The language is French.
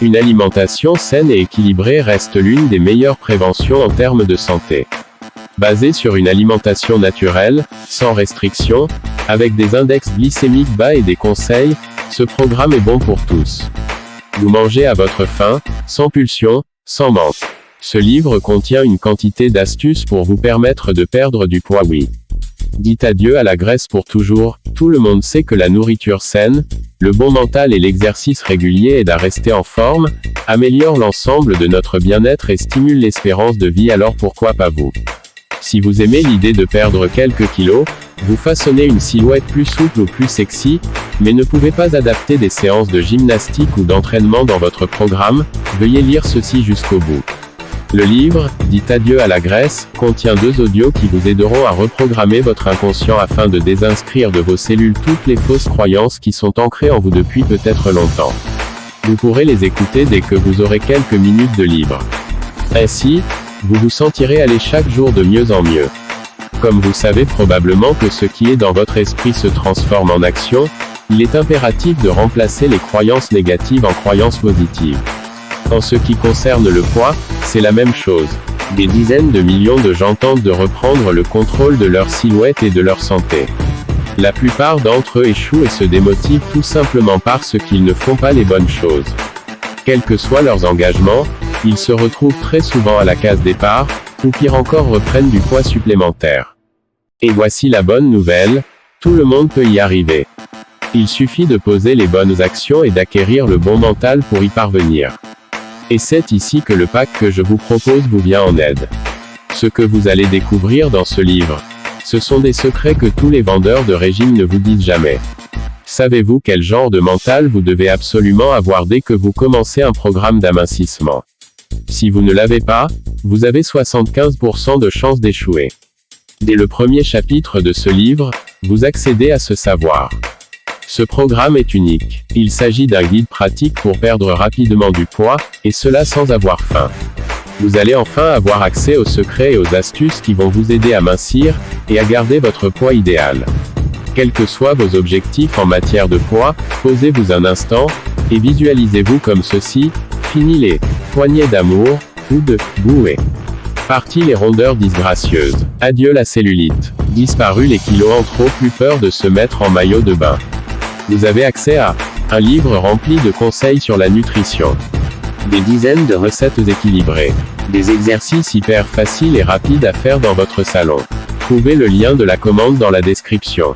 Une alimentation saine et équilibrée reste l'une des meilleures préventions en termes de santé. Basé sur une alimentation naturelle, sans restriction, avec des index glycémiques bas et des conseils, ce programme est bon pour tous. Vous mangez à votre faim, sans pulsion, sans manque. Ce livre contient une quantité d'astuces pour vous permettre de perdre du poids. Oui. Dites adieu à la graisse pour toujours. Tout le monde sait que la nourriture saine, le bon mental et l'exercice régulier aident à rester en forme, améliorent l'ensemble de notre bien-être et stimulent l'espérance de vie, alors pourquoi pas vous? Si vous aimez l'idée de perdre quelques kilos, vous façonnez une silhouette plus souple ou plus sexy, mais ne pouvez pas adapter des séances de gymnastique ou d'entraînement dans votre programme, veuillez lire ceci jusqu'au bout. Le livre, Dites adieu à la graisse, contient 2 audios qui vous aideront à reprogrammer votre inconscient afin de désinscrire de vos cellules toutes les fausses croyances qui sont ancrées en vous depuis peut-être longtemps. Vous pourrez les écouter dès que vous aurez quelques minutes de libre. Ainsi, vous vous sentirez aller chaque jour de mieux en mieux. Comme vous savez probablement que ce qui est dans votre esprit se transforme en action, il est impératif de remplacer les croyances négatives en croyances positives. En ce qui concerne le poids, c'est la même chose. Des dizaines de millions de gens tentent de reprendre le contrôle de leur silhouette et de leur santé. La plupart d'entre eux échouent et se démotivent tout simplement parce qu'ils ne font pas les bonnes choses. Quels que soient leurs engagements, ils se retrouvent très souvent à la case départ, ou pire encore reprennent du poids supplémentaire. Et voici la bonne nouvelle, tout le monde peut y arriver. Il suffit de poser les bonnes actions et d'acquérir le bon mental pour y parvenir. Et c'est ici que le pack que je vous propose vous vient en aide. Ce que vous allez découvrir dans ce livre, ce sont des secrets que tous les vendeurs de régime ne vous disent jamais. Savez-vous quel genre de mental vous devez absolument avoir dès que vous commencez un programme d'amincissement? Si vous ne l'avez pas, vous avez 75% de chances d'échouer. Dès le premier chapitre de ce livre, vous accédez à ce savoir. Ce programme est unique. Il s'agit d'un guide pratique pour perdre rapidement du poids, et cela sans avoir faim. Vous allez enfin avoir accès aux secrets et aux astuces qui vont vous aider à mincir, et à garder votre poids idéal. Quels que soient vos objectifs en matière de poids, posez-vous un instant, et visualisez-vous comme ceci, fini les poignées d'amour, ou de bouée. Parti les rondeurs disgracieuses. Adieu la cellulite. Disparu les kilos en trop, plus peur de se mettre en maillot de bain. Vous avez accès à un livre rempli de conseils sur la nutrition. Des dizaines de recettes équilibrées. Des exercices hyper faciles et rapides à faire dans votre salon. Trouvez le lien de la commande dans la description.